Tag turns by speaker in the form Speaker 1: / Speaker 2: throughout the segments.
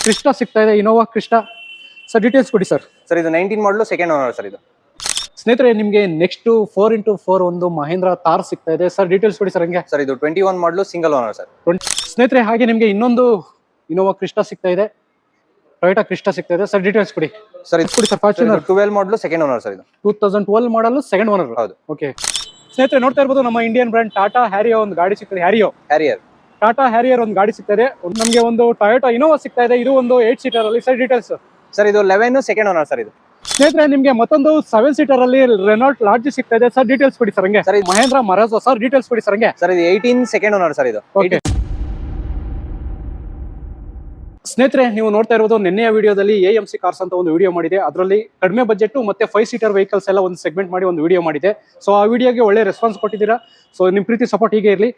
Speaker 1: Crysta ಸಿಗ್ತಾ ಇದೆ, Innova Crysta. Sir details ಕೊಡಿ ಸರ್.
Speaker 2: ಸರ್ ಇದು 19 ಮಾಡಲು ಸೆಕೆಂಡ್ ಓನರ್ ಸರ್ ಇದು.
Speaker 1: ಸ್ನೇಹಿತರೆ ನಿಮಗೆ ನೆಕ್ಸ್ಟ್ 4x4 ಒಂದು ಮಹೇಂದ್ರ ಥಾರ್ ಸಿಗ್ತಾ ಇದೆ. ಸರ್ ಡೀಟೇಲ್ಸ್ ಕೊಡಿ ಸರ್. ಹಂಗೆ
Speaker 2: ಸರ್ ಇದು 21 ಮಾಡಲು ಸಿಂಗಲ್ ಓನರ್ ಸರ್.
Speaker 1: ಸ್ನೇಹಿತರೆ ಹಾಗೆ ನಿಮಗೆ ಇನ್ನೊಂದು ಇನೋವಾ ಕ್ರಿಸ್ಟಾ ಸಿಗ್ತಾ ಇದೆ, ಟೊಯೋಟಾ ಕ್ರಿಸ್ಟಾ ಸಿಗ್ತಾ ಇದೆ. ಸರ್ ಡೀಟೇಲ್ಸ್ ಕೊಡಿ.
Speaker 2: ಸರ್ ಇದು
Speaker 1: ಕೊಡಿ ಸರ್. ಫಾರ್ಚುನರ್
Speaker 2: 12 ಮಾಡಲು ಸೆಕೆಂಡ್ ಓನರ್ ಸರ್ ಇದು.
Speaker 1: 2012 ಮಾಡಲು ಸೆಕೆಂಡ್ ಓನರ್.
Speaker 2: ಹೌದು.
Speaker 1: ಓಕೆ ಸ್ನೇಹಿತರೆ ನೋಡ್ತಾ ಇರ್ಬೋದು ನಮ್ಮ ಇಂಡಿಯನ್ ಬ್ರ್ಯಾಂಡ್ ಟಾಟಾ ಹ್ಯಾರಿಯೋ ಒಂದು ಗಾಡಿ ಸಿಗ್ತದೆ.
Speaker 2: ಹ್ಯಾರಿಯರ್
Speaker 1: ಟಾಟಾ ಹ್ಯಾರಿಯರ್ ಒಂದು ಗಾಡಿ ಸಿಗ್ತದೆ. ನಮಗೆ ಒಂದು ಟೊಯೋಟಾ ಇನೋವಾ ಸಿಗ್ತಾ ಇದೆ, ಇದು ಒಂದು 8 ಸೀಟರ್ ಅಲ್ಲಿ. Sir details.
Speaker 2: ಸರ್ ಇದು 11 ಸೆಕೆಂಡ್ ಓನರ್ ಸರ್ ಇದು.
Speaker 1: ಸ್ನೇಹಿತರೆ ನಿಮಗೆ ಮತ್ತೊಂದು 7 ಸೀಟರ್ ಅಲ್ಲಿ ರೆನಾಲ್ಟ್ ಲಾರ್ಜ್ ಸಿಗ್ತಾ ಇದೆ. ಸರ್ ಡೀಟೇಲ್ಸ್ ಕೊಡಿ ಸರ್. ಹಂಗೆ
Speaker 2: ಸರ್
Speaker 1: ಮಹೇಂದ್ರ ಮರಾಜೋ. ಸರ್ ಡೀಟೇಲ್ಸ್ ಕೊಡಿ ಸರ್. ಹಂಗೆ
Speaker 2: ಸರ್ ಇದು 18 ಸೆಕೆಂಡ್ ಓನರ್ ಸರ್ ಇದು.
Speaker 1: ಓಕೆ ಸ್ನೇಹಿತರೆ ನೀವು ನೋಡ್ತಾ ಇರೋದು ನಿನ್ನೆಯ ವಿಡಿಯೋದಲ್ಲಿ AMC ಕಾರ್ಸ್ ಅಂತ ಒಂದು ವಿಡಿಯೋ ಮಾಡಿದೆ. ಅದರಲ್ಲಿ ಕಡಿಮೆ ಬಜೆಟ್ ಮತ್ತೆ 5 ಸೀಟರ್ ವೆಹಿಕಲ್ಸ್ ಎಲ್ಲ ಒಂದು ಸೆಗ್ಮೆಂಟ್ ಮಾಡಿ ಒಂದು ವಿಡಿಯೋ ಮಾಡಿದೆ. ಸೊ ಆ ವಿಡಿಯೋಗೆ ಒಳ್ಳೆ ರೆಸ್ಪಾನ್ಸ್ ಕೊಟ್ಟಿದ್ದೀರಾ. ಸೊ ನಿಮ್ ಪ್ರೀತಿ ಸಪೋರ್ಟ್ ಹೀಗೆ ಇರಲಿ.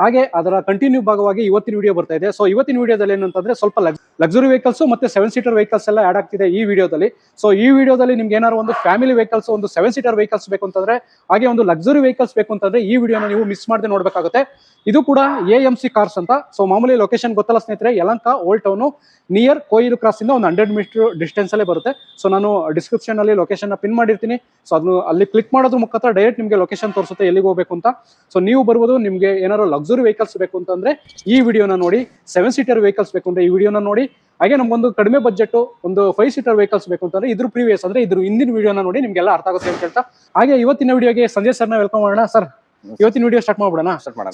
Speaker 1: ಹಾಗೆ ಅದರ ಕಂಟಿನ್ಯೂ ಭಾಗವಾಗಿ ಇವತ್ತಿನ ವಿಡಿಯೋ ಬರ್ತಾ ಇದೆ. ಸೊ ಇವತ್ತಿನ ವಿಡಿಯೋದಲ್ಲಿ ಏನಂತಂದ್ರೆ ಸ್ವಲ್ಪ ಲಕ್ಸುರಿ ವೆಹಿಕಲ್ಸ್ ಮತ್ತೆ 7 ಸೀಟರ್ ವೆಹಿಕಲ್ಸ್ ಎಲ್ಲ ಆಡ್ ಆಗ್ತಿದೆ ಈ ವಿಡಿಯೋದಲ್ಲಿ. ಸೊ ಈ ವಿಡಿಯೋದಲ್ಲಿ ನಿಮ್ಗೆ ಏನಾದ್ರು ಒಂದು ಫ್ಯಾಮಿಲಿ ವೆಹಿಕಲ್ಸ್, ಒಂದು 7 ಸೀಟರ್ ವೆಹಿಕಲ್ಸ್ ಬೇಕು ಅಂತಂದ್ರೆ, ಹಾಗೆ ಒಂದು ಲಕ್ಸುರಿ ವೆಹಿಕಲ್ಸ್ ಬೇಕು ಅಂತಂದ್ರೆ ಈ ವಿಡಿಯೋನ ನೀವು ಮಿಸ್ ಮಾಡದೆ ನೋಡ್ಬೇಕಾಗುತ್ತೆ. ಇದು ಕೂಡ AMC ಕಾರ್ಸ್ ಅಂತ. ಸೊ ಮಾಮೂಲಿ ಲೊಕೇಶನ್ ಗೊತ್ತಲ್ಲ ಸ್ನೇಹಿತರೆ, ಯಲಹಂಕ ಓಲ್ಡ್ ಟೌನ್ ನಿಯರ್ ಕೊಯ್ಲು ಕ್ರಾಸ್ ಇಂದ ಒಂದು 100 ಮೀಟರ್ ಡಿಸ್ಟೆನ್ಸ್ ಅಲ್ಲೇ ಬರುತ್ತೆ. ಸೊ ನಾನು ಡಿಸ್ಕ್ರಿಪ್ಷನ್ ಅಲ್ಲಿ ಲೊಕೇಶನ್ ಪಿನ್ ಮಾಡಿರ್ತೀನಿ. ಸೊ ಅದನ್ನು ಅಲ್ಲಿ ಕ್ಲಿಕ್ ಮಾಡೋದ್ರ ಮುಖಾಂತರ ಡೈರೆಕ್ಟ್ ನಿಮಗೆ ಲೊಕೇಶನ್ ತೋರಿಸುತ್ತೆ ಎಲ್ಲಿಗೆ ಹೋಗಬೇಕು ಅಂತ. ಸೊ ನೀವು ಬರ್ಬೋದು. ನಿಮಗೆ ಏನಾದ್ರು ಲಕ್ಸುರಿ ವೆಹಿಕಲ್ಸ್ ಬೇಕು ಅಂತಂದ್ರೆ ಈ ವಿಡಿಯೋನ ನೋಡಿ, 7 ಸೀಟರ್ ವೆಹಿಕಲ್ಸ್ ಬೇಕು ಅಂದ್ರೆ ಈ ವಿಡಿಯೋನ ನೋಡಿ. ಹಾಗೆ ನಮ್ಗೊಂದು ಕಡಿಮೆ ಬಜೆಟ್ ಒಂದು 5 ಸೀಟರ್ ವೆಹಿಕಲ್ಸ್ ಬೇಕು ಅಂತಂದ್ರೆ ಇದ್ರ ಪ್ರೀವಿಯಸ್ ಅಂದ್ರೆ ಇದ್ರ ಹಿಂದಿನ ವಿಡಿಯೋನ ನೋಡಿ, ನಿಮ್ಗೆಲ್ಲ ಅರ್ಥ ಆಗುತ್ತೆ ಅಂತ ಹೇಳ್ತಾ ಹಾಗೆ ಇವತ್ತಿನ ವಿಡಿಯೋಗೆ ಸಂಜಯ್ ಸರ್ನ ವೆಲ್ಕಮ್ ಮಾಡೋಣ. ಸರ್ ಇವತ್ತಿನ ವಿಡಿಯೋ ಸ್ಟಾರ್ಟ್ ಮಾಡ್ಬಿಡೋಣ.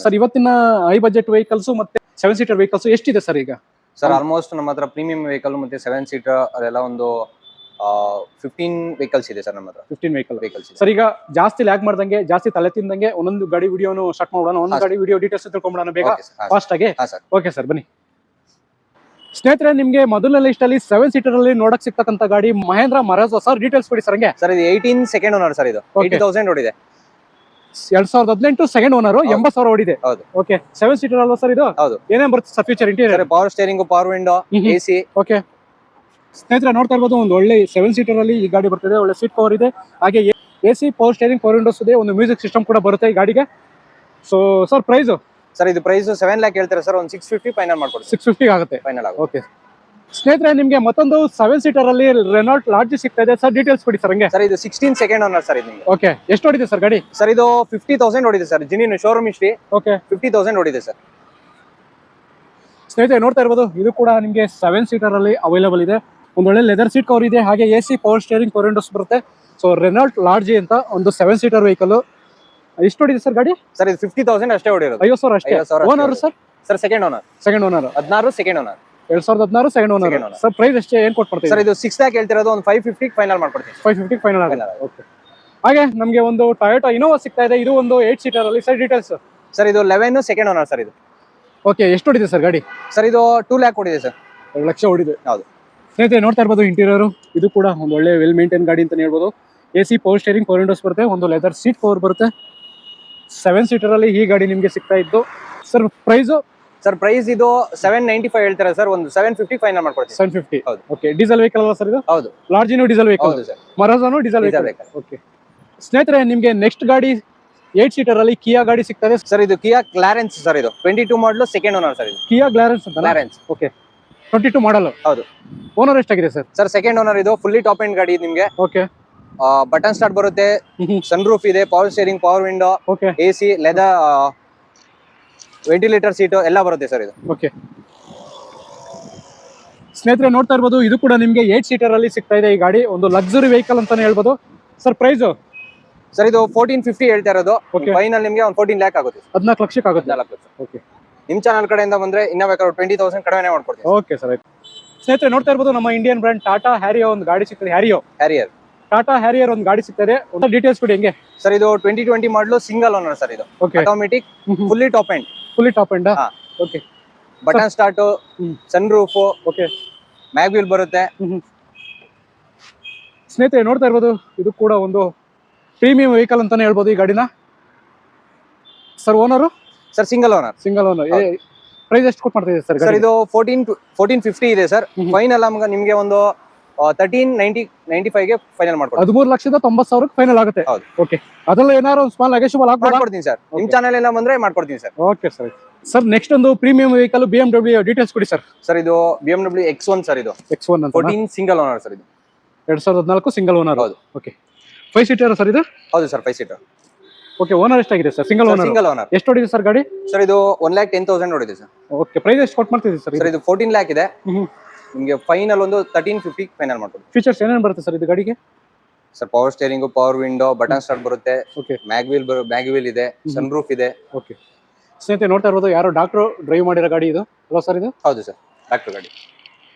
Speaker 2: ಸರ್
Speaker 1: ಇವತ್ತಿನ ಹೈ ಬಜೆಟ್ ವೆಹಿಕಲ್ಸ್ ಮತ್ತೆ 7 ಸೀಟರ್ ವೆಹಿಕಲ್ಸ್ ಎಷ್ಟಿದೆ ಸರ್ ಈಗ?
Speaker 2: ಸರ್ ಆಲ್ಮೋಸ್ಟ್ ನಮ್ಮ ಹತ್ರ ಪ್ರೀಮಿಯಂ ವೆಹಿಕಲ್ ಮತ್ತೆ 7 ಸೀಟರ್ ಅದೆಲ್ಲ ಒಂದು 15 ವೆಹಿಕಲ್ಸ್ ಇದೆ ಸರ್ ನಮ್ಮ ಹತ್ರ. 15 ವೆಹಿಕಲ್ಸ್
Speaker 1: ಸರ್ ಈಗ ಜಾಸ್ತಿ ಲ್ಯಾಗ್ ಮಾಡ್ದಂಗೆ, ಜಾಸ್ತಿ ತಲೆ ತಿಂದಂಗೆ ಒಂದೊಂದು ಗಾಡಿ ವಿಡಿಯೋನು ಸ್ಟಾರ್ಟ್ ಮಾಡೋಣ. ಒಂದು ಗಾಡಿ ವಿಡಿಯೋ ಡೀಟೇಲ್ಸ್ ತಿಳ್ಕೊಂಡ್ಬಿಡೋಣ ಬೇಗ ಫಾಸ್ಟ್ ಆಗಿ. ಓಕೆ ಸರ್ ಬನ್ನಿ. ಸ್ನೇಹಿತರೆ ನಿಮ್ಗೆ ಮೊದಲನೇ ಲಿಸ್ಟ್ ಅಲ್ಲಿ 7 ಸೀಟರ್ ಅಲ್ಲಿ ನೋಡಕ್ ಸಿಗ್ತಕ್ಕಂತ ಗಾಡಿ ಮಹೇಂದ್ರ ಮರಾಜೋ. ಸರ್ ಡೀಟೇಲ್ಸ್ ಕೊಡಿ ಸರ್. ಹಂಗೆ
Speaker 2: ಸರ್ ಇದು 18 ಸೆಕೆಂಡ್ ಓನರ್ ಸರ್ ಇದು. 80,000 ಓಡಿದೆ.
Speaker 1: 2018 ಸೆಕೆಂಡ್ ಓನರ್, 80,000 ಓಡಿದೆ.
Speaker 2: ಹೌದು.
Speaker 1: ಓಕೆ 7 ಸೀಟರ್ ಅಲ್ವಾ ಸರ್ ಇದು?
Speaker 2: ಹೌದು.
Speaker 1: ಏನೇನ್ ಬರುತ್ತೆ sir feature? Interior
Speaker 2: power steering, power window, AC.
Speaker 1: Okay ಸ್ನೇಹಿತರೆ ನೋಡ್ತಾ ಇರ್ಬೋದು ಒಂದು ಒಳ್ಳೆ 7 ಸೀಟರ್ ಅಲ್ಲಿ ಈ ಗಾಡಿ ಬರ್ತದೆ. ಒಳ್ಳೆ ಸೀಟ್ ಕವರ್ ಇದೆ, ಹಾಗೆ AC, power steering, power windows ಇದೆ. ಒಂದು ಮ್ಯೂಸಿಕ್ ಸಿಸ್ಟಮ್ ಕೂಡ ಬರುತ್ತೆ ಈ ಗಾಡಿಗೆ. So sir price?
Speaker 2: ಸರ್ ಇದು ಪ್ರೈಸ್ 7 lakh ಹೇಳ್ತಾರೆ ಸರ್. ಒಂದು 650 ಫೈನಲ್ ಮಾಡ್ಕೊಡ್ತೀವಿ.
Speaker 1: 650 ಆಗುತ್ತೆ
Speaker 2: ಫೈನಲ್ ಆಗುತ್ತೆ.
Speaker 1: ಓಕೆ ಸ್ನೇಹಿತರೆ ನಿಮ್ಗೆ ಮತ್ತೊಂದು 7 ಸೀಟರ್ ಅಲ್ಲಿ ರೆನಾಲ್ಟ್ ಲಾರ್ಜ್ ಸಿಗ್ತಾ ಇದೆ. ಸರ್ ಡೀಟೇಲ್ಸ್ ಕೊಡಿ ಸರ್. ಹಂಗೆ
Speaker 2: ಸರ್ ಇದು 16 ಸೆಕೆಂಡ್ ಓನರ್ ಸರ್ ಇದು.
Speaker 1: ಓಕೆ ಎಷ್ಟು ಓಡಿದೆ ಸರ್ ಗಾಡಿ?
Speaker 2: ಸರ್ ಇದು 50,000 ಓಡಿದೆ sir. Genuine showroom history.
Speaker 1: Okay
Speaker 2: 50,000 ಓಡಿದೆ ಸರ್.
Speaker 1: ಸ್ನೇಹಿತರೆ ನೋಡ್ತಾ ಇರ್ಬೋದು ಇದು ಕೂಡ ನಿಮ್ಗೆ 7 ಸೀಟರ್ ಅಲ್ಲಿ ಅವೈಲೇಬಲ್ ಇದೆ. ಒಂದು ಒಳ್ಳೆ ಲೆದರ್ ಸೀಟ್ ಕವರ್ ಇದೆ, ಹಾಗೆ AC, power steering, power Windows ಬರುತ್ತೆ. ಸೊ ರೆನಾಲ್ಟ್ ಲಾರ್ಜ್ ಅಂತ ಒಂದು 7 ಸೀಟರ್ ವೆಹಿಕಲ್. ಎಷ್ಟು ಓಡಿದೆ ಸರ್ ಗಾಡಿ?
Speaker 2: ಸರ್ ಇದು 50,000 ಅಷ್ಟೇ ಓಡಿರೋದು.
Speaker 1: 50,000 ಅಷ್ಟೇ. Owner sir?
Speaker 2: Sir second owner. 16 second owner.
Speaker 1: 2016 second owner. Sir price ಎಷ್ಟೇ ಏನ್ ಕೊಟ್ಟು ಮಾಡ್ತೀವಿ
Speaker 2: ಸರ್? ಇದು 6 lakh ಹೇಳ್ತಿರೋದು. ಒಂದು 550 ಫೈನಲ್ ಮಾಡ್ಕೊಡ್ತೀವಿ.
Speaker 1: 550 ಫೈನಲ್ ಆಗುತ್ತೆ. ಓಕೆ ಹಾಗೆ ನಮಗೆ ಒಂದು ಟೊಯೋಟಾ ಇನೋವಾ ಸಿಗ್ತಾ ಇದೆ, ಇದು ಒಂದು 8 ಸೀಟರ್ ಅಲ್ಲಿ. Sir details.
Speaker 2: ಸರ್ ಇದು 11 ಸೆಕೆಂಡ್ ಓನರ್ ಸರ್ ಇದು.
Speaker 1: ಓಕೆ ಎಷ್ಟು ಓಡಿದೆ ಸರ್ ಗಾಡಿ?
Speaker 2: ಸರ್ ಇದು 2 lakh ಓಡಿದೆ ಸರ್.
Speaker 1: 2 ಲಕ್ಷ ಓಡಿದೆ.
Speaker 2: ಹೌದು.
Speaker 1: ಸ್ನೇಹಿತರೆ ನೋಡ್ತಾ ಇರ್ಬೋದು ಇಂಟೀರಿಯರ್ ಇದು ಕೂಡ ಒಂದು ಒಳ್ಳೆ ವೆಲ್ ಮೇಂಟೈನ್ ಗಾಡಿ ಅಂತ ಹೇಳ್ಬೋದು. AC, power steering, power Windows ಬರುತ್ತೆ. ಒಂದು ಲೆದರ್ ಸೀಟ್ ಕವರ್ ಬರುತ್ತೆ. 7 ಸೀಟರ್ ಅಲ್ಲಿ ಈ ಗಾಡಿ ನಿಮ್ಗೆ ಸಿಗ್ತಾ ಇದ್ದು. Sir price?
Speaker 2: ಸರ್ ಪ್ರೈಸ್ ಇದು 795 ಹೇಳ್ತಾರೆ ಸರ್. ಒಂದು 750 ಫೈನಲ್ ಮಾಡ್ಕೊಡ್ತೀವಿ.
Speaker 1: 750.
Speaker 2: ಹೌದು.
Speaker 1: ಓಕೆ ಡೀಸೆಲ್ ವೆಹಿಕಲ್ ಅಲ್ವಾ ಸರ್ ಇದು?
Speaker 2: ಹೌದು.
Speaker 1: ಲಾರ್ಜಿನೂ ಡೀಸೆಲ್ ವೆಹಿಕಲ್.
Speaker 2: ಹೌದು ಸರ್.
Speaker 1: ಮರಾಜಾನು ಡೀಸೆಲ್ ವೆಹಿಕಲ್. ಓಕೆ ಸ್ನೇಹಿತರೆ ನಿಮ್ಗೆ ನೆಕ್ಸ್ಟ್ ಗಾಡಿ 8 ಸೀಟರ್ ಅಲ್ಲಿ ಕಿಯಾ ಗಾಡಿ ಸಿಗ್ತದೆ.
Speaker 2: ಸರ್ ಇದು ಕಿಯಾ ಕ್ಲಾರೆನ್ಸ್ ಸರ್. ಇದು 22 ಮಾಡಲು ಸೆಕೆಂಡ್ ಓನರ್ ಸರ್ ಇದು.
Speaker 1: ಕಿಯಾ ಗ್ಲಾರೆನ್ಸ್ ಅಂತ.
Speaker 2: ಕ್ಲಾರೆನ್ಸ್.
Speaker 1: ಓಕೆ 22 ಮಾಡಲ್.
Speaker 2: ಹೌದು.
Speaker 1: ಓನರ್ ಎಷ್ಟಾಗಿದೆ ಸರ್?
Speaker 2: ಸರ್ ಸೆಕೆಂಡ್ ಓನರ್ ಇದು. ಫುಲ್ಲಿ ಟಾಪ್ ಎಂಡ್ ಗಾಡಿ ನಿಮ್ಗೆ.
Speaker 1: ಓಕೆ
Speaker 2: ಬಟನ್ ಸ್ಟಾರ್ಟ್ ಬರುತ್ತೆ, ಸನ್ ರೂಫ್ ಇದೆ, power steering, power window,
Speaker 1: okay
Speaker 2: AC, leather, ventilator seat ಎಲ್ಲ ಬರುತ್ತೆ ಸರ್ ಇದು.
Speaker 1: ಓಕೆ ಸ್ನೇಹಿತರೆ ನೋಡ್ತಾ ಇರ್ಬೋದು ಇದು ಕೂಡ ನಿಮ್ಗೆ 8 ಸೀಟರ್ ಅಲ್ಲಿ ಸಿಗ್ತಾ ಇದೆ ಈ ಗಾಡಿ. ಒಂದು ಲಕ್ಸುರಿ ವೆಹಿಕಲ್ ಅಂತಾನೆ ಹೇಳ್ಬೋದು. Sir price?
Speaker 2: ಸರ್ ಇದು 1450 ಹೇಳ್ತಾ ಇರೋದು. ಫೈನಲ್ ನಿಮ್ಗೆ ಒಂದು 14 lakh ಆಗುತ್ತೆ.
Speaker 1: 14 ಲಕ್ಷಕ್ಕೆ ಆಗುತ್ತೆ.
Speaker 2: 14 ಲಕ್ಷ.
Speaker 1: ಓಕೆ
Speaker 2: ನಿಮ್ ಚಾನಲ್ ಕಡೆಯಿಂದ ಬಂದ್ರೆ ಇನ್ನ ಬೇಕಾದ್ರೆ 20,000 ಕಡಿಮೆ ಮಾಡ್ಕೊಡ್ತೀವಿ.
Speaker 1: ಓಕೆ ಸರ್ ಆಯ್ತು. ಸ್ನೇಹಿತರೆ ನೋಡ್ತಾ ಇರ್ಬೋದು ನಮ್ಮ ಇಂಡಿಯನ್ ಬ್ರ್ಯಾಂಡ್ ಟಾಟಾ ಹ್ಯಾರಿಯೋ ಒಂದು ಗಾಡಿ ಸಿಗ್ತದೆ. ಹ್ಯಾರಿಯರ್ ಟಾಟಾ ಹ್ಯಾರಿಯರ್ ಒಂದು ಗಾಡಿ ಸಿಗ್ತದೆ. ಒಂದು ಡೀಟೇಲ್ಸ್ ಕೊಡಿ ಹೆಂಗೆ?
Speaker 2: ಸರ್ ಇದು 2020 ಮಾಡಲು ಸಿಂಗಲ್ ಓನರ್ ಸರ್ ಇದು.
Speaker 1: Okay
Speaker 2: automatic, fully top end.
Speaker 1: Fully top end. Okay
Speaker 2: button start, sun roof,
Speaker 1: okay
Speaker 2: mag wheel ಬರುತ್ತೆ.
Speaker 1: ಸ್ನೇಹಿತರೆ ನೋಡ್ತಾ ಇರ್ಬೋದು ಇದು ಕೂಡ ಒಂದು ಪ್ರೀಮಿಯಂ ವೆಹಿಕಲ್ ಅಂತಾನೆ ಹೇಳ್ಬೋದು ಈ ಗಾಡಿನ. Sir owner?
Speaker 2: Sir single owner.
Speaker 1: Price ಎಷ್ಟು ಕೊಟ್ಟು ಮಾಡ್ತಾ ಇದೆ ಸರ್?
Speaker 2: ಸರ್ ಇದು 1450 ಇದೆ ಸರ್. ಫೈನಲ್ ನಿಮ್ಗೆ ಒಂದು 13,95ಗೆ ಫೈನಲ್ ಮಾಡ್ಕೊಡ್ತೀನಿ.
Speaker 1: 13,90,000 ಫೈನಲ್ ಆಗುತ್ತೆ.
Speaker 2: ಹೌದು.
Speaker 1: ಓಕೆ, ಅದೆಲ್ಲ ಏನಾದ್ರು ಒಂದು ಸ್ಮಾಲ್ ನೆಗೋಷಿಯಬಲ್ ಆಗ್ಬೋದಾ?
Speaker 2: ಮಾಡ್ಕೊಡ್ತೀನಿ ಸರ್. ನಿಮ್ ಚಾನಲ್ ಎಲ್ಲ ಬಂದ್ರೆ ಮಾಡ್ಕೊಡ್ತೀನಿ sir.
Speaker 1: Okay sir. Sir next ಒಂದು ಪ್ರೀಮಿಯಂ ವೆಹಿಕಲ್ BMW ಡೀಟೇಲ್ಸ್ ಕೊಡಿ ಸರ್.
Speaker 2: ಸರ್ ಇದು BMW X1 ಸರ್. ಇದು
Speaker 1: X1 ಅಂತ
Speaker 2: 14 ಸಿಂಗಲ್ ಓನರ್ ಸರ್. ಇದು
Speaker 1: 2014 ಸಿಂಗಲ್ ಓನರ್.
Speaker 2: ಹೌದು.
Speaker 1: ಓಕೆ, 5 ಸೀಟರ್ ಸರ್ ಇದು?
Speaker 2: ಹೌದು ಸರ್, 5 ಸೀಟರ್.
Speaker 1: ಓಕೆ, ಓನರ್ ಎಷ್ಟಾಗಿದೆ sir? Single owner.
Speaker 2: Single owner.
Speaker 1: ಎಷ್ಟು ಹೊಡಿದೆ ಸರ್ ಗಾಡಿ?
Speaker 2: ಸರ್ ಇದು 1,10,000 ಹೊಡಿದೆ ಸರ್.
Speaker 1: ಓಕೆ, ಪ್ರೈಸ್ ಎಷ್ಟು ಕೊಟ್ಟು ಮಾಡ್ತಿದ್ದೀವಿ ಸರ್?
Speaker 2: ಸರ್ ಇದು 14 lakh ಇದೆ. ನಿಮಗೆ ಫೈನಲ್ ಒಂದು 1350 ಫೈನಲ್ ಮಾಡ್ಕೊಡ್ತೀನಿ.
Speaker 1: ಫೀಚರ್ಸ್ ಏನೇನು ಬರುತ್ತೆ ಸರ್ ಇದು ಗಾಡಿಗೆ?
Speaker 2: Sir power steering, power window, button start ಬರುತ್ತೆ.
Speaker 1: ಓಕೆ,
Speaker 2: ಮ್ಯಾಗ್ ವೀಲ್ ಇದೆ, ಸನ್ ರೂಫ್ ಇದೆ.
Speaker 1: ಓಕೆ, ಸ್ನೇಹಿತರೆ ನೋಡ್ತಾ ಇರ್ಬೋದು ಯಾರೋ ಡಾಕ್ಟ್ರು ಡ್ರೈವ್ ಮಾಡಿರೋ ಗಾಡಿ ಇದು ಅಲ್ವಾ ಸರ್? ಇದು
Speaker 2: ಹೌದು ಸರ್, ಡಾಕ್ಟರ್ ಗಾಡಿ.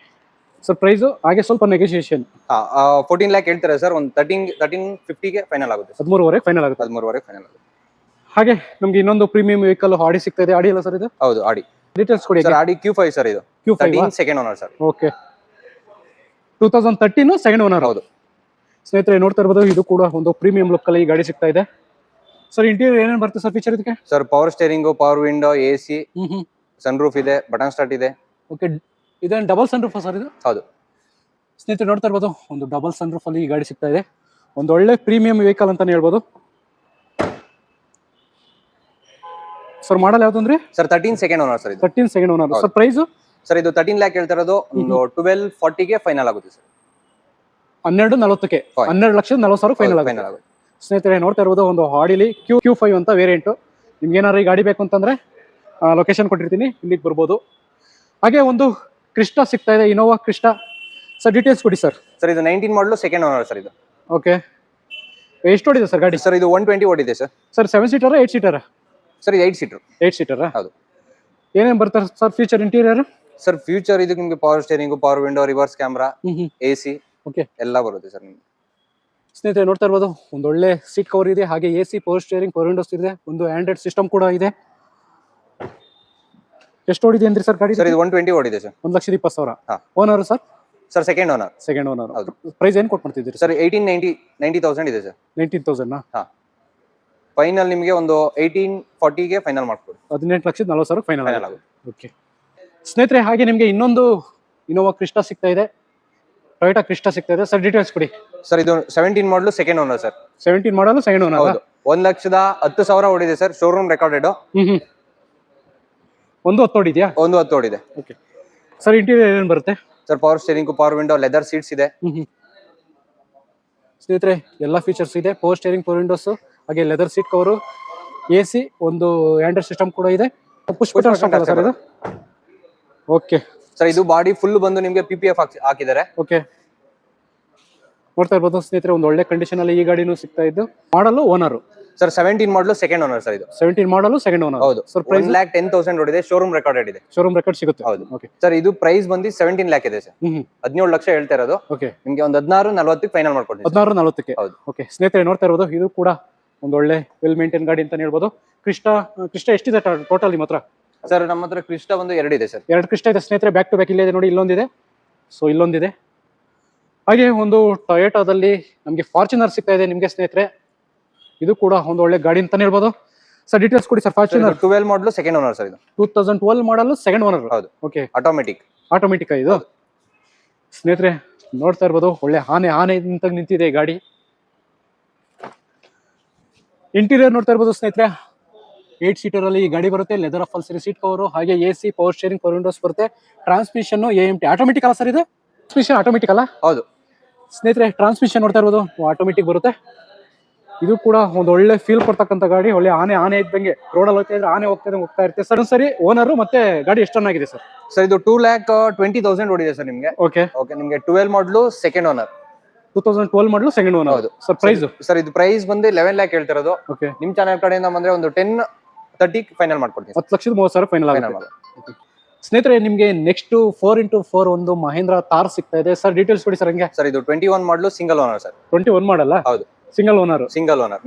Speaker 1: ಸರ್ ಪ್ರೈಸು ಹಾಗೆ ಸ್ವಲ್ಪ ನೆಗೋಷಿಯೇಷನ್.
Speaker 2: 14 lakh ಹೇಳ್ತಾರೆ ಸರ್. ಒಂದು 1350ಗೆ ಫೈನಲ್ ಆಗುತ್ತೆ.
Speaker 1: 13ವರೆಗೆ ಫೈನಲ್ ಆಗುತ್ತೆ.
Speaker 2: 13ವರೆಗೆ ಫೈನಲ್ ಆಗುತ್ತೆ.
Speaker 1: ಹಾಗೆ ನಮ್ಗೆ ಇನ್ನೊಂದು ಪ್ರೀಮಿಯಂ ವೆಹಿಕಲ್ ಆಡಿ ಸಿಗ್ತಾ ಇದೆ. ಆಡಿ ಅಲ್ಲ ಸರ್ ಇದು?
Speaker 2: ಹೌದು, ಆಡಿ.
Speaker 1: ಡೀಟೇಲ್ಸ್ ಕೊಡಿ
Speaker 2: ಸರ್. ಆಡಿ Q5 ಸರ್. ಇದು
Speaker 1: Q5
Speaker 2: 13 second owner sir.
Speaker 1: Okay, 2013 second owner.
Speaker 2: ಹೌದು
Speaker 1: ಸ್ನೇಹಿತರೆ ನೋಡ್ತಾ ಇರ್ಬೋದು ಇದು ಕೂಡ ಒಂದು ಪ್ರೀಮಿಯಂ ಲುಕ್ ಅಲ್ಲಿ ಈ ಗಾಡಿ ಸಿಗ್ತಾ ಇದೆ. ಸರ್ ಇಂಟೀರಿಯರ್ ಏನೇನು ಬರುತ್ತೆ ಸರ್ ಫೀಚರ್ ಇದಕ್ಕೆ?
Speaker 2: Sir power steering, power window, AC, sun roof ಇದೆ, ಬಟನ್ ಸ್ಟಾರ್ಟ್ ಇದೆ.
Speaker 1: ಓಕೆ, ಇದೇನು ಡಬಲ್ ಸನ್ ರೂಫ್ ಸರ್ ಇದು?
Speaker 2: ಹೌದು
Speaker 1: ಸ್ನೇಹಿತರೆ ನೋಡ್ತಾ ಇರ್ಬೋದು ಒಂದು ಡಬಲ್ ಸನ್ ರೂಫ್ ಅಲ್ಲಿ ಈ ಗಾಡಿ ಸಿಗ್ತಾ ಇದೆ. ಒಂದು ಒಳ್ಳೆ ಪ್ರೀಮಿಯಂ ವೆಹಿಕಲ್ ಅಂತಾನೆ ಹೇಳ್ಬೋದು. ಸರ್ ಮಾಡಲ್ ಯಾವ್ದು ಅಂದ್ರೆ?
Speaker 2: Sir 13 second owner sir. ಇದು
Speaker 1: 13 second owner. Sir price?
Speaker 2: Sir ಇದು 13 lakh ಹೇಳ್ತಾ ಇರೋದು. ಒಂದು 1240ಗೆ ಫೈನಲ್ ಆಗುತ್ತೆ ಸರ್.
Speaker 1: 12,40ಕ್ಕೆ 12,40,000 ಫೈನಲ್ ಆಗುತ್ತೆ. ಸ್ನೇಹಿತರೆ ನೋಡ್ತಾ ಇರ್ಬೋದು ಒಂದು ಆಡಿಲಿ Q5 ಅಂತ ವೇರಿಯಂಟ್. ನಿಮ್ಗೆ ಏನಾದ್ರು ಈ ಗಾಡಿ ಬೇಕು ಅಂತಂದ್ರೆ ಲೊಕೇಶನ್ ಕೊಟ್ಟಿರ್ತೀನಿ, ಇಲ್ಲಿಗೆ ಬರ್ಬೋದು. ಹಾಗೆ ಒಂದು ಕ್ರಿಸ್ಟಾ ಸಿಗ್ತಾ ಇದೆ, ಇನೋವಾ ಕ್ರಿಸ್ಟಾ. ಸರ್ ಡೀಟೇಲ್ಸ್ ಕೊಡಿ ಸರ್.
Speaker 2: ಸರ್ ಇದು 19 ಮಾಡಲು ಸೆಕೆಂಡ್ ಓನರ್ ಸರ್. ಇದು
Speaker 1: ಓಕೆ, ಎಷ್ಟು ಓಡಿದೆ ಸರ್ ಗಾಡಿ?
Speaker 2: ಸರ್ ಇದು 120 ಓಡಿದೆ sir.
Speaker 1: Sir 7 seater 8 seater?
Speaker 2: Sir ಇದು 8 ಸೀಟರ್.
Speaker 1: 8 ಸೀಟರ್.
Speaker 2: ಹೌದು.
Speaker 1: ಏನೇನು ಬರ್ತಾರೆ sir feature interior?
Speaker 2: Sir future ಇದು ನಿಮಗೆ power steering, power window, reverse camera, AC
Speaker 1: okay
Speaker 2: ಎಲ್ಲ ಬರುತ್ತೆ ಸರ್ ನಿಮಗೆ.
Speaker 1: ಸ್ನೇಹಿತರೆ ನೋಡ್ತಾ ಇರ್ಬೋದು ಒಂದು ಒಳ್ಳೆ ಸೀಟ್ ಕವರ್ ಇದೆ, ಹಾಗೆ AC, power steering, power windows ಇದೆ, ಒಂದು ಆಂಡ್ರಾಯ್ಡ್ ಸಿಸ್ಟಮ್ ಕೂಡ ಇದೆ. ಎಷ್ಟು ಓಡಿದೆ ಅಂದ್ರಿ ಸರ್ ಗಾಡಿ?
Speaker 2: ಸರ್ ಇದು 120 ಓಡಿದೆ ಸರ್.
Speaker 1: 1,20,000.
Speaker 2: ಹಾ.
Speaker 1: Owner sir?
Speaker 2: Sir second owner.
Speaker 1: Second owner.
Speaker 2: ಹೌದು.
Speaker 1: ಪ್ರೈಸ್ ಏನು ಕೊಟ್ಟು ಮಾಡ್ತಿದ್ದೀರಿ
Speaker 2: ಸರ್? 18,90,000 ಇದೆ ಸರ್.
Speaker 1: 19,000.
Speaker 2: ಹಾ. ಫೈನಲ್ ನಿಮಗೆ ಒಂದು 1840ಗೆ ಫೈನಲ್ ಮಾಡ್ಕೊಡಿ.
Speaker 1: 18,40,000 ಫೈನಲ್
Speaker 2: ಫೈನಲ್
Speaker 1: ಆಗುತ್ತೆ. ಓಕೆ ಸ್ನೇಹಿತರೆ, ಹಾಗೆ ನಿಮಗೆ ಇನ್ನೊಂದು ಇನೋವಾ ಕ್ರಿಸ್ಟಾ ಸಿಗ್ತಾ ಇದೆ, ಟೊಯೋಟಾ ಕ್ರಿಸ್ಟಾ ಸಿಗ್ತಾ ಇದೆ. ಸರ್ ಡೀಟೇಲ್ಸ್ ಕೊಡಿ.
Speaker 2: ಸರ್ ಇದು 17 ಮಾಡಲು ಸೆಕೆಂಡ್ ಓನರ್ ಸರ್.
Speaker 1: 17 ಮಾಡಲು ಸೆಕೆಂಡ್ ಓನರ್.
Speaker 2: ಹೌದು. 1,10,000 ಓಡಿದೆ ಸರ್. Showroom recorded.
Speaker 1: ಒಂದು 10 ಓಡಿದೆಯಾ?
Speaker 2: 110 ಓಡಿದೆ.
Speaker 1: ಓಕೆ ಸರ್ ಇಂಟೀರಿಯರ್ ಏನು ಬರುತ್ತೆ?
Speaker 2: Sir power steering, power window, leather seats ಇದೆ.
Speaker 1: ಸ್ನೇಹಿತರೆ ಎಲ್ಲ ಫೀಚರ್ಸ್ ಇದೆ. ಪವರ್ ಸ್ಟೇರಿಂಗ್, ಪವರ್ ವಿಂಡೋಸ್, ಹಾಗೆ ಲೆದರ್ ಸೀಟ್ ಕವರು, AC, ಒಂದು ಆಂಡ್ರಾಯ್ಡ್ ಸಿಸ್ಟಮ್ ಕೂಡ ಇದೆ. ಪುಷ್ ಬಟನ್ ಸ್ಟಾರ್ಟ್ ಅಲ್ಲ ಸರ್ ಇದು? ಓಕೆ
Speaker 2: ಸರ್ ಇದು ಬಾಡಿ ಫುಲ್ ಬಂದು ನಿಮಗೆ PPF ಹಾಕಿದ್ದಾರೆ.
Speaker 1: ಓಕೆ ನೋಡ್ತಾ ಇರ್ಬೋದು ಸ್ನೇಹಿತರೆ ಒಂದು ಒಳ್ಳೆ ಕಂಡೀಷನ್ ಅಲ್ಲಿ ಈ ಗಾಡಿನೂ ಸಿಗ್ತಾ ಇದ್ದು. ಮಾಡಲು ಓನರ್
Speaker 2: ಸರ್ 17 ಮಾಡಲು ಸೆಕೆಂಡ್ ಓನರ್ ಸರ್. ಇದು
Speaker 1: 17 ಮಾಡಲು ಸೆಕೆಂಡ್ ಓನರ್.
Speaker 2: ಹೌದು.
Speaker 1: ಸರ್ ಪ್ರೈಸ್
Speaker 2: 1,10,000 ಓಡಿದೆ. ಶೋರೂಮ್ ರೆಕಾರ್ಡೆಡ್ ಇದೆ.
Speaker 1: ಶೋರೂಮ್ ರೆಕಾರ್ಡ್ ಸಿಗುತ್ತೆ.
Speaker 2: ಹೌದು.
Speaker 1: ಓಕೆ
Speaker 2: ಸರ್ ಇದು ಪ್ರೈಸ್ ಬಂದು 17 lakh ಇದೆ ಸರ್. 17 ಲಕ್ಷ ಹೇಳ್ತಾ ಇರೋದು.
Speaker 1: ಓಕೆ
Speaker 2: ನಿಮಗೆ ಒಂದು 16,40ಕ್ಕೆ ಫೈನಲ್ ಮಾಡ್ಕೊಡ್ತೀನಿ.
Speaker 1: 16,40ಕ್ಕೆ.
Speaker 2: ಹೌದು.
Speaker 1: ಓಕೆ ಸ್ನೇಹಿತರೆ ನೋಡ್ತಾ ಇರ್ಬೋದು ಇದು ಕೂಡ ಒಂದು ಒಳ್ಳೆ ವೆಲ್ ಮೇಂಟೈನ್ ಗಾಡಿ ಅಂತ ಹೇಳ್ಬೋದು. ಕ್ರಿಸ್ಟಾ ಎಷ್ಟಿದೆ ಟೋಟಲ್ ನಿಮ್ಮ ಹತ್ರ?
Speaker 2: ಸರ್ ನಮ್ಮ ಹತ್ರ ಕ್ರಿಸ್ಟಾ ಒಂದು 2 ಇದೆ ಸರ್.
Speaker 1: 2 ಕ್ರಿಸ್ಟಾ ಇದೆ ಸ್ನೇಹಿತರೆ, ಬ್ಯಾಕ್ ಟು ಬ್ಯಾಕ್ ಇಲ್ಲೇ ಇದೆ ನೋಡಿ, ಇಲ್ಲೊಂದಿದೆ, ಸೊ ಇಲ್ಲೊಂದಿದೆ. ಹಾಗೆ ಒಂದು ಟೊಯೋಟಾದಲ್ಲಿ ನಮಗೆ ಫಾರ್ಚುನರ್ ಸಿಗ್ತಾ ಇದೆ ನಿಮಗೆ ಸ್ನೇಹಿತರೆ. ಇದು ಕೂಡ ಒಂದು ಒಳ್ಳೆ ಗಾಡಿ ಅಂತಾನೆ ಹೇಳ್ಬೋದು. ಸರ್ ಡೀಟೇಲ್ಸ್ ಕೊಡಿ ಸರ್. ಫಾರ್ಚುನರ್
Speaker 2: 12 ಮಾಡಲು ಸೆಕೆಂಡ್ ಓನರ್ ಸರ್. ಇದು
Speaker 1: 2012 ಮಾಡಲು ಸೆಕೆಂಡ್ ಓನರ್.
Speaker 2: ಹೌದು.
Speaker 1: ಓಕೆ
Speaker 2: ಆಟೋಮೆಟಿಕ್
Speaker 1: ಇದು ಸ್ನೇಹಿತರೆ ನೋಡ್ತಾ ಇರ್ಬೋದು ಒಳ್ಳೆ ಆನೆ ಅಂತ ನಿಂತಿದೆ ಈ ಗಾಡಿ. ಇಂಟೀರಿಯರ್ ನೋಡ್ತಾ ಇರ್ಬೋದು ಸ್ನೇಹಿತರೆ 8 ಸೀಟರ್ ಅಲ್ಲಿ ಈ ಗಾಡಿ ಬರುತ್ತೆ. ಲೆದರ್ ಅಫಲ್ಸರಿ ಸೀಟ್ ಕವರು, ಹಾಗೆ AC, power steering, power Windows ಬರುತ್ತೆ. ಟ್ರಾನ್ಸ್ಮಿಷನ್ AMT ಆಟೋಮೆಟಿಕ್ ಅಲ್ಲ ಸರ್ ಇದು? ಟ್ರಾನ್ಸ್ಮಿಷನ್ ಆಟೋಮೆಟಿಕ್ ಅಲ್ಲ?
Speaker 2: ಹೌದು
Speaker 1: ಸ್ನೇಹಿತರೆ ಟ್ರಾನ್ಸ್ಮಿಷನ್ ನೋಡ್ತಾ ಇರ್ಬೋದು ಆಟೋಮೆಟಿಕ್ ಬರುತ್ತೆ. ಇದು ಕೂಡ ಒಂದು ಒಳ್ಳೆ ಫೀಲ್ ಕೊಡ್ತಕ್ಕಂಥ ಗಾಡಿ. ಒಳ್ಳೆ ಆನೆ ಇದ್ದಂಗೆ ರೋಡಲ್ಲಿ ಹೋಗ್ತಾ ಇದ್ರೆ ಆನೆ ಹೋಗ್ತಾ ಇರುತ್ತೆ ಸರ್. ಸರಿ ಓನರ್ ಮತ್ತೆ ಗಾಡಿ ಎಷ್ಟು ಚೆನ್ನಾಗಿದೆ ಸರ್?
Speaker 2: ಸರ್ ಇದು 2,20,000 ಓಡಿದೆ ಸರ್ ನಿಮಗೆ.
Speaker 1: ಓಕೆ
Speaker 2: ನಿಮಗೆ 12 ಮಾಡಲು second owner.
Speaker 1: 2012 model second owner.
Speaker 2: ಹೌದು.
Speaker 1: Sir price?
Speaker 2: ಸರ್ ಇದು ಪ್ರೈಸ್ ಬಂದು 11 lakh ಹೇಳ್ತಿರೋದು.
Speaker 1: ಓಕೆ
Speaker 2: ನಿಮ್ ಚಾನಲ್ ಕಡೆಯಿಂದ ಬಂದ್ರೆ ಒಂದು 10,30 ಫೈನಲ್ ಮಾಡ್ಕೊಡ್ತೀನಿ.
Speaker 1: 10,30,000 ಫೈನಲ್ ಆಗುತ್ತೆ. ಸ್ನೇಹಿತರೆ ನಿಮಗೆ ನೆಕ್ಸ್ಟ್ 4x4 ಒಂದು ಮಹೇಂದ್ರ ಥಾರ್ ಸಿಗ್ತಾ ಇದೆ. ಸರ್ ಡೀಟೇಲ್ಸ್ ಕೊಡಿ ಸರ್. ಹಂಗೆ
Speaker 2: ಸರ್ ಇದು 21 ಮಾಡಲು ಸಿಂಗಲ್ ಓನರ್ ಸರ್.
Speaker 1: 21 ಮಾಡಲ್ಲ?
Speaker 2: ಹೌದು.
Speaker 1: Single owner.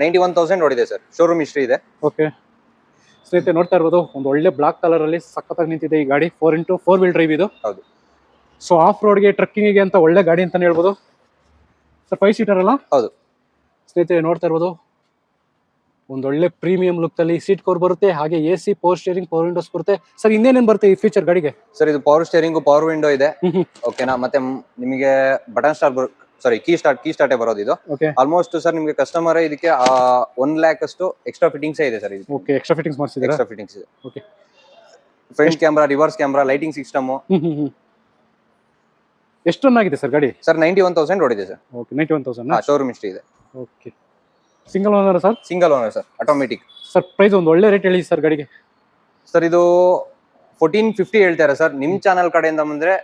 Speaker 2: 91,000 ಓಡಿದೆ ಸರ್. ಶೋರೂಮ್ ಹಿಸ್ಟ್ರಿ ಇದೆ.
Speaker 1: ಓಕೆ ಸ್ನೇಹಿತರೆ ನೋಡ್ತಾ ಇರ್ಬೋದು ಒಂದು ಒಳ್ಳೆ ಬ್ಲಾಕ್ ಕಲರ್ ಅಲ್ಲಿ ಸಖತ್ತಾಗಿ ನಿಂತಿದೆ ಈ ಗಾಡಿ. 4x4 ವೀಲ್ ಡ್ರೈವ್ ಇದು.
Speaker 2: ಹೌದು.
Speaker 1: ಸೊ ಆಫ್ ರೋಡ್ಗೆ, ಟ್ರಕ್ಕಿಂಗ್ ಅಂತ ಒಳ್ಳೆ ಗಾಡಿ ಅಂತಾನೆ ಹೇಳ್ಬೋದು ಸರ್. 5 ಸೀಟರ್ ಅಲ್ಲ?
Speaker 2: ಹೌದು.
Speaker 1: ಸ್ನೇಹಿತರೆ ನೋಡ್ತಾ ಇರ್ಬೋದು ಒಂದೊಳ್ಳೆ ಪ್ರೀಮಿಯಂ ಲುಕ್ ಅಲ್ಲಿ ಸೀಟ್ ಕವರ್ ಬರುತ್ತೆ, ಹಾಗೆ AC, power steering, power Windows ಬರುತ್ತೆ. ಸರ್ ಇನ್ನೇನೇನ್ ಬರುತ್ತೆ ಈ ಫೀಚರ್ ಗಾಡಿಗೆ?
Speaker 2: ಸರ್ ಇದು ಪವರ್ ಸ್ಟೇರಿಂಗ್, ಪವರ್ ವಿಂಡೋ ಇದೆ. ಓಕೆನಾ, ಮತ್ತೆ ನಿಮಗೆ ಬಟನ್ ಸ್ಟಾರ್ಟ್ ಕೀ ಸ್ಟಾರ್ಟೇ ಬರೋದು ಇದು. ಆಲ್ಮೋಸ್ಟ್ ಸರ್ ನಿಮಗೆ ಕಸ್ಟಮರ್ ಇದಕ್ಕೆ 1 lakh ಅಷ್ಟು ಎಕ್ಸ್ಟ್ರಾ ಫಿಟ್ಟಿಂಗ್ಸ್ ಇದೆ ಸರ್. ಇದು
Speaker 1: ಓಕೆ, ಎಕ್ಸ್ಟ್ರಾ ಫಿಟ್ಟಿಂಗ್ಸ್ ಮಾಡಿಸಿದ್ದೀರಾ?
Speaker 2: ಎಕ್ಸ್ಟ್ರಾ ಫಿಟ್ಟಿಂಗ್ಸ್ ಇದೆ.
Speaker 1: Okay,
Speaker 2: front camera, reverse camera, lighting system.
Speaker 1: ಎಷ್ಟು ರನ್ ಆಗಿದೆ ಸರ್ ಗಾಡಿ?
Speaker 2: ಸರ್ 91,000 ಓಡಿದೆ ಸರ್.
Speaker 1: ಓಕೆ, 91,000
Speaker 2: ಶೋರೂಮ್ ಹಿಸ್ಟ್ರಿ ಇದೆ.
Speaker 1: Okay, single owner sir?
Speaker 2: Single owner sir, automatic.
Speaker 1: Sir price ಒಂದು ಒಳ್ಳೆ ರೇಟ್ ಹೇಳಿ ಸರ್ ಗಾಡಿಗೆ.
Speaker 2: ಸರ್ ಇದು 1450 ಹೇಳ್ತಾರೆ ಸರ್. ನಿಮ್ ಚಾನಲ್ ಕಡೆಯಿಂದ ಬಂದ್ರೆ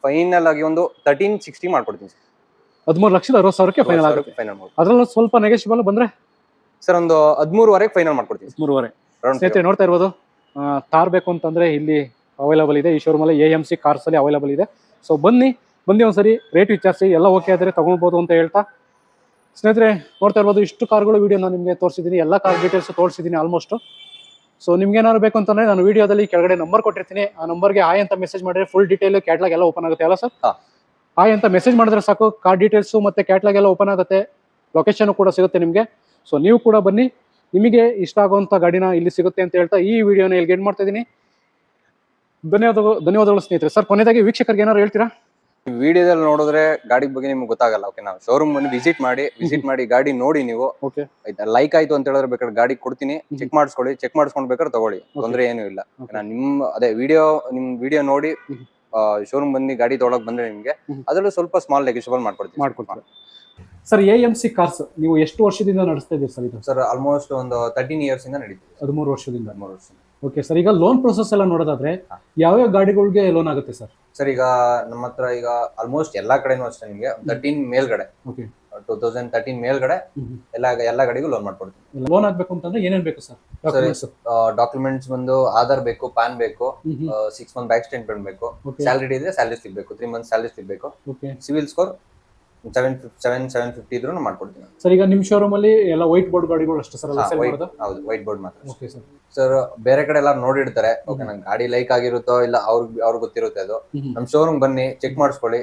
Speaker 2: ಫೈನಲ್ ಆಗಿ ಒಂದು 1360 ಮಾಡ್ಕೊಡ್ತೀನಿ ಸರ್.
Speaker 1: 13,60,000 ಫೈನಲ್ ಆಗುತ್ತೆ.
Speaker 2: ಫೈನಲ್ ಮಾಡಿ
Speaker 1: ಅದ್ರಲ್ಲೂ ಸ್ವಲ್ಪ ನೆಗೋಷಿಯಬಲ್ ಬಂದ್ರೆ
Speaker 2: ಸರ್ ಒಂದು 13,500 ಫೈನಲ್ ಮಾಡ್ಕೊಡ್ತೀನಿ.
Speaker 1: 13,500 ಸ್ನೇಹಿತರೆ ನೋಡ್ತಾ ಇರ್ಬೋದು. ಕಾರ್ ಬೇಕು ಅಂತಂದ್ರೆ ಇಲ್ಲಿ ಅವೈಲಬಲ್ ಇದೆ, ಈ ಶೋರೂಮ್ ಅಲ್ಲಿ AMC ಕಾರ್ಸ್ ಅಲ್ಲಿ ಅವೈಲಬಲ್ ಇದೆ. ಸೊ ಬನ್ನಿ ಒಂದ್ಸರಿ ರೇಟ್ ವಿಚಾರಿಸಿ, ಎಲ್ಲ ಓಕೆ ಆದ್ರೆ ತಗೊಳ್ಬೋದು ಅಂತ ಹೇಳ್ತಾ ಸ್ನೇಹಿತರೆ ನೋಡ್ತಾ ಇರ್ಬೋದು. ಇಷ್ಟು ಕಾರ್ಗಳು ವಿಡಿಯೋ ನಾನು ನಿಮಗೆ ತೋರಿಸಿದ್ದೀನಿ, ಎಲ್ಲ ಕಾರ್ ಡೀಟೇಲ್ಸ್ ತೋರಿಸಿದ್ದೀನಿ ಆಲ್ಮೋಸ್ಟ್. ಸೊ ನಿಮ್ಗೆ ಏನಾದ್ರು ಬೇಕು ಅಂತಂದ್ರೆ ನಾನು ವಿಡಿಯೋದಲ್ಲಿ ಕೆಳಗಡೆ ನಂಬರ್ ಕೊಟ್ಟಿರ್ತೀನಿ, ಆ ನಂಬರ್ಗೆ ಹಾಯ್ ಅಂತ ಮೆಸೇಜ್ ಮಾಡಿದ್ರೆ ಫುಲ್ ಡೀಟೇಲ್ ಕ್ಯಾಟ್ಲಾಗ್ ಎಲ್ಲ ಓಪನ್ ಆಗುತ್ತೆ ಅಲ್ಲ ಸರ್? ಹಾಯ್ ಅಂತ ಮೆಸೇಜ್ ಮಾಡಿದ್ರೆ ಸಾಕು, ಕಾರ್ ಡೀಟೇಲ್ಸ್ ಮತ್ತೆ ಕ್ಯಾಟ್ಲಾಗ್ ಎಲ್ಲ ಓಪನ್ ಆಗುತ್ತೆ, ಲೊಕೇಶನ್ ಕೂಡ ಸಿಗುತ್ತೆ ನಿಮಗೆ. ಸೊ ನೀವು ಕೂಡ ಬನ್ನಿ, ನಿಮಗೆ ಇಷ್ಟ ಆಗುವಂತ ಗಾಡಿನ ಇಲ್ಲಿ ಸಿಗುತ್ತೆ ಅಂತ ಹೇಳ್ತಾ ಈ ವಿಡಿಯೋನ ಇಲ್ಲಿ ಎಂಡ್ ಮಾಡ್ತಾ ಇದ್ದೀನಿ. ಧನ್ಯವಾದಗಳು ಸ್ನೇಹಿತರೆ. ಸರ್ ಕೊನೆಯದಾಗಿ ವೀಕ್ಷಕರಿಗೆ ಏನಾದ್ರು ಹೇಳ್ತೀರಾ?
Speaker 2: ವಿಡಿಯೋದಲ್ಲಿ ನೋಡಿದ್ರೆ ಗಾಡಿ ಬಗ್ಗೆ ನಿಮ್ಗೆ ಗೊತ್ತಾಗಲ್ಲ. ಓಕೆ, ನಾವು ಶೋರೂಮ್ ಬಂದು ವಿಸಿಟ್ ಮಾಡಿ ಗಾಡಿ ನೋಡಿ ನೀವು.
Speaker 1: ಓಕೆ,
Speaker 2: ಆಯ್ತಾ, ಲೈಕ್ ಆಯ್ತು ಅಂತ ಹೇಳಿದ್ರೆ ಬೇಕಾದ್ರೆ ಗಾಡಿ ಕೊಡ್ತೀನಿ, ಚೆಕ್ ಮಾಡಿಸ್ಕೊಂಡು ಬೇಕಾದ್ರೆ ತಗೊಳ್ಳಿ, ತೊಂದ್ರೆ ಏನು ಇಲ್ಲ. ನಿಮ್ ವಿಡಿಯೋ ನೋಡಿ ಶೋರೂಮ್ ಬಂದು ಗಾಡಿ ತೊಗೊಳಕ್ ಬಂದ್ರೆ ನಿಮ್ಗೆ ಅದ್ರಲ್ಲೂ ಸ್ವಲ್ಪ ಸ್ಮಾಲ್ ನೆಗೋಷಿಯಬಲ್ ಮಾಡ್ಕೊಡ್ತೀನಿ.
Speaker 1: ಸರ್ AMC ಕಾರ್ಸ್ ನೀವು ಎಷ್ಟು ವರ್ಷದಿಂದ ನಡೆಸ್ತಾ ಇದ್ದೀರಿ ಸರ್ ಇದು?
Speaker 2: ಸರ್ ಆಲ್ಮೋಸ್ಟ್ ಒಂದು 13 years ಇಂದ ನಡೀತಿದೆ. 13
Speaker 1: ವರ್ಷದಿಂದ. ಓಕೆ ಸರ್, ಈಗ ಲೋನ್ ಪ್ರೊಸೆಸ್ ಎಲ್ಲ ನೋಡೋದಾದ್ರೆ ಯಾವ್ಯಾವ ಗಾಡಿಗಳಿಗೆ ಲೋನ್ ಆಗುತ್ತೆ ಸರ್?
Speaker 2: ಸರ್ ಈಗ ನಮ್ಮ ಹತ್ರ ಈಗ ಆಲ್ಮೋಸ್ಟ್ ಎಲ್ಲಾ ಕಡೆನೂ ಅಷ್ಟೇ ನಿಮಗೆ 13 ಮೇಲ್ಗಡೆ, 2013 ಮೇಲ್ಗಡೆ ಎಲ್ಲ ಗಾಡಿಗೂ ಲೋನ್ ಮಾಡ್ಕೊಡ್ತೀವಿ.
Speaker 1: ಲೋನ್ ಆಗ್ಬೇಕು ಅಂತಂದ್ರೆ ಏನೇನ್ ಬೇಕು ಸರ್?
Speaker 2: ಡಾಕ್ಯುಮೆಂಟ್ಸ್ ಬಂದು ಆಧಾರ್ ಬೇಕು, ಪ್ಯಾನ್ ಬೇಕು, 6 month ಬ್ಯಾಂಕ್ ಸ್ಟೇಟ್ಮೆಂಟ್ ಬೇಕು, ಸ್ಯಾಲರಿ ಇದ್ರೆ ಸ್ಯಾಲರಿ ಸ್ಲಿಪ್ ಬೇಕು, 3 months ಸ್ಯಾಲರಿ ಸ್ಲಿಪ್ ಬೇಕು, ಸಿವಿಲ್ ಸ್ಕೋರ್ 750 ಇದ್ರೂ ಮಾಡ್ಕೊಡ್ತೀನಿ
Speaker 1: ಸರ್. ಈಗ ನಿಮ್ ಶೋರೂಮ್ ಅಲ್ಲಿ ಎಲ್ಲ ವೈಟ್ ಬೋರ್ಡ್ ಗಾಡಿಗಳು ಅಷ್ಟೇ ಸರ್?
Speaker 2: ಹೌದು, ವೈಟ್ ಬೋರ್ಡ್ ಮಾತ್ರ. ಸರ್ ಬೇರೆ ಕಡೆ ಎಲ್ಲ ನೋಡಿರ್ತಾರೆ, ಓಕೆ ನಂಗೆ ಗಾಡಿ ಲೈಕ್ ಆಗಿರುತ್ತೋ ಇಲ್ಲ ಅವ್ರಿಗೆ ಗೊತ್ತಿರುತ್ತೆ ಅದು. ನಮ್ ಶೋರೂಮ್ ಬನ್ನಿ, ಚೆಕ್ ಮಾಡಿಸ್ಕೊಳ್ಳಿ,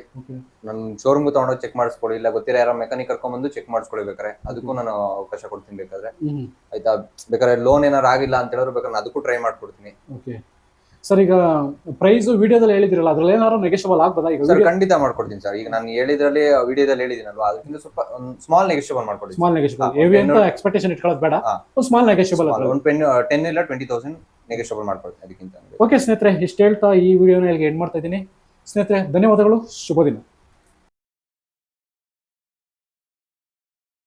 Speaker 2: ನಮ್ ಶೋರೂಮ್ ತಗೊಂಡೋಗಿ ಚೆಕ್ ಮಾಡಿಸ್ಕೊಳ್ಳಿ, ಇಲ್ಲ ಗೊತ್ತಿರೋ ಯಾರೋ ಮೆಕ್ಯಾನಿಕ್ ಕರ್ಕೊಂಡ್ ಬಂದು ಚೆಕ್ ಮಾಡಿಸ್ಕೊಳ್ಳಿ ಬೇಕಾದ್ರೆ, ಅದಕ್ಕೂ ನಾನು ಅವಕಾಶ ಕೊಡ್ತೀನಿ ಬೇಕಾದ್ರೆ. ಆಯ್ತಾ, ಬೇಕಾದ್ರೆ ಲೋನ್ ಏನಾರು ಆಗಿಲ್ಲ ಅಂತ ಹೇಳಿದ್ರು ಬೇಕಾದ್ರೆ ಅದಕ್ಕೂ ಟ್ರೈ ಮಾಡ್ಕೊಡ್ತೀನಿ.
Speaker 1: ಸರ್ ಈಗ ಪ್ರೈಸ್ ವಿಡಿಯೋದಲ್ಲಿ ಹೇಳಿದ್ರಲ್ಲ, ಅದ್ರಲ್ಲಿ ಏನಾದ್ರು ನೆಗೋಷಿಯಬಲ್ ಆಗ್ಬೋದಾ? ಈಗ
Speaker 2: ಸರ್ ಖಂಡಿತ ಮಾಡ್ಕೊಡ್ತೀನಿ ಸರ್. ಈಗ ನಾನು ಹೇಳಿದ್ರಲ್ಲಿ ವಿಡಿಯೋದಲ್ಲಿ ಹೇಳಿದ್ದೀನಲ್ವಾ, ಅದಕ್ಕಿಂತ ಸ್ವಲ್ಪ ಸ್ಮಾಲ್ ನೆಗೋಷಿಯಬಲ್ ಮಾಡ್ಕೊಡ್ತೀನಿ.
Speaker 1: ಸ್ಮಾಲ್ ನೆಗೋಷಿಯಬಲ್, ಹೆವಿ ಅಂತ ಎಕ್ಸ್ಪೆಕ್ಟೇಷನ್ ಇಟ್ಕೊಳ್ಳೋದು ಬೇಡ, ಸ್ಮಾಲ್ ನೆಗೋಷಿಯಬಲ್.
Speaker 2: ಒಂದು 10 ಇಲ್ಲ 20,000 ನೆಗೋಷಿಯಬಲ್ ಮಾಡ್ಕೊಡ್ತೀನಿ ಅದಕ್ಕಿಂತ.
Speaker 1: ಓಕೆ ಸ್ನೇಹಿತರೆ, ಇಷ್ಟು ಹೇಳ್ತಾ ಈ ವಿಡಿಯೋನ ಇಲ್ಲಿಗೆ ಎಂಡ್ ಮಾಡ್ತಾ ಇದ್ದೀನಿ. ಸ್ನೇಹಿತರೆ ಧನ್ಯವಾದಗಳು, ಶುಭ ದಿನ.